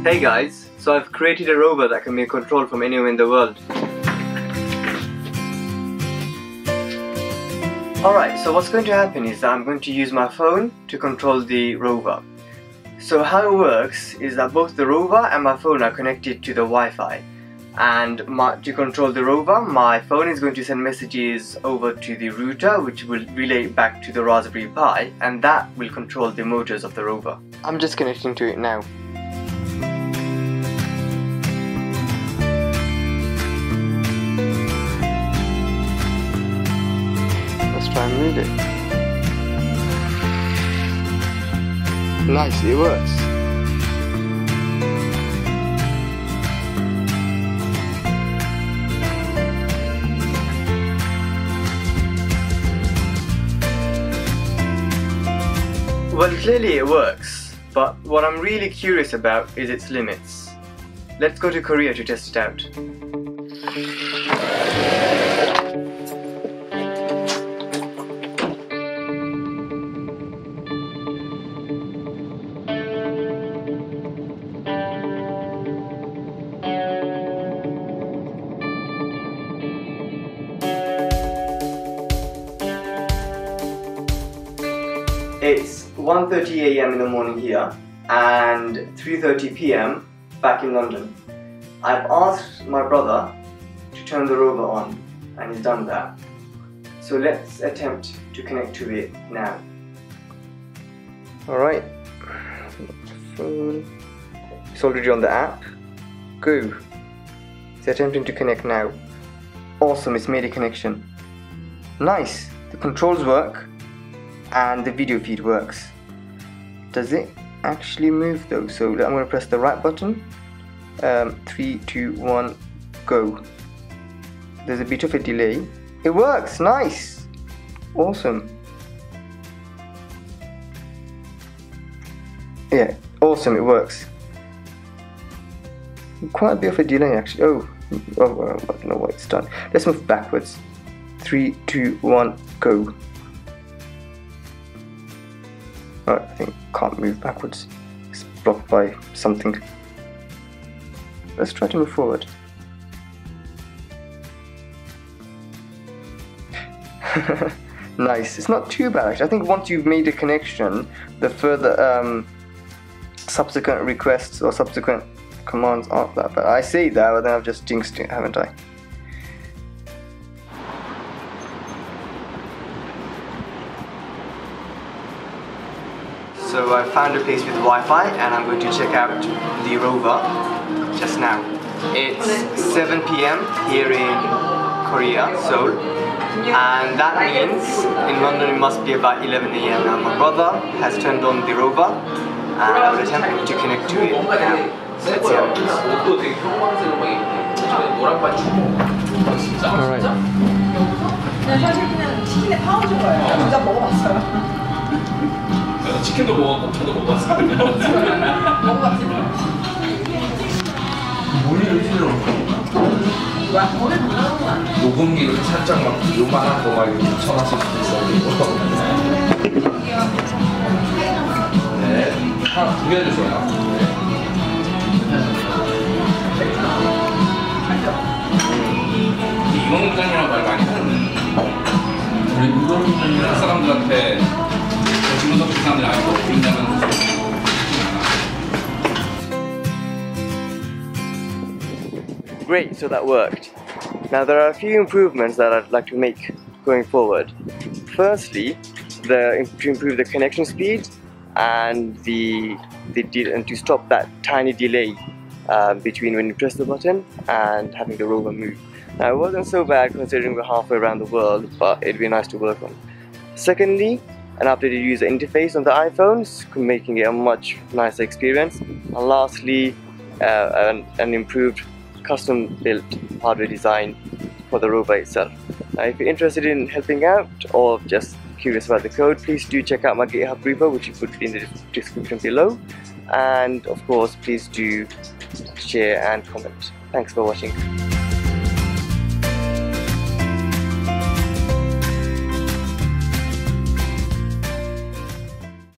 Hey guys, so I've created a rover that can be controlled from anywhere in the world. Alright, so what's going to happen is that I'm going to use my phone to control the rover. So how it works is that both the rover and my phone are connected to the Wi-Fi. And to control the rover, my phone is going to send messages over to the router, which will relay back to the Raspberry Pi, and that will control the motors of the rover. I'm just connecting to it now. Let's try and move it. Nice, it works. Well, clearly it works, but what I'm really curious about is its limits. Let's go to Korea to test it out. It's 1:30 AM in the morning here and 3:30 PM back in London. I've asked my brother to turn the rover on and he's done that. So let's attempt to connect to it now. Alright, phone. It's already on the app. Go. It's attempting to connect now. Awesome, it's made a connection. Nice, the controls work and the video feed works. Does it actually move though? So I'm going to press the right button. 3, 2, 1, go. There's a bit of a delay. It works, nice, awesome. Yeah, awesome, it works. Quite a bit of a delay actually. Oh, I don't know what it's done. Let's move backwards. 3, 2, 1, go. Oh, I think can't move backwards. It's blocked by something. Let's try to move forward. Nice. It's not too bad actually. I think once you've made a connection, the further subsequent requests or subsequent commands aren't that bad. I say that, but then I've just jinxed it, haven't I? So I found a place with Wi-Fi and I'm going to check out the rover just now. It's 7 PM here in Korea, Seoul, and that means in London it must be about 11 AM now. My brother has turned on the rover and I will attempt to connect to it now. Let's see how it goes. Alright. 치킨도 먹었고 저도 먹었어요. 먹어봤지. 뭐니 이렇게 녹음기 이렇게 살짝 막 요만한 거 막 이렇게 1,000원씩 있어요. 네, 하나 두 개 주세요. 이동장이랑 말 많이 하는데 우리 이동장 사람들한테 Great, so that worked. Now there are a few improvements that I'd like to make going forward. Firstly, to improve the connection speed and to stop that tiny delay between when you press the button and having the rover move. Now it wasn't so bad considering we're halfway around the world, but it'd be nice to work on. Secondly, an updated user interface on the iPhones, making it a much nicer experience. And lastly, an improved custom-built hardware design for the rover itself. Now, if you're interested in helping out or just curious about the code, please do check out my GitHub repo, which you put in the description below. And of course, please do share and comment. Thanks for watching.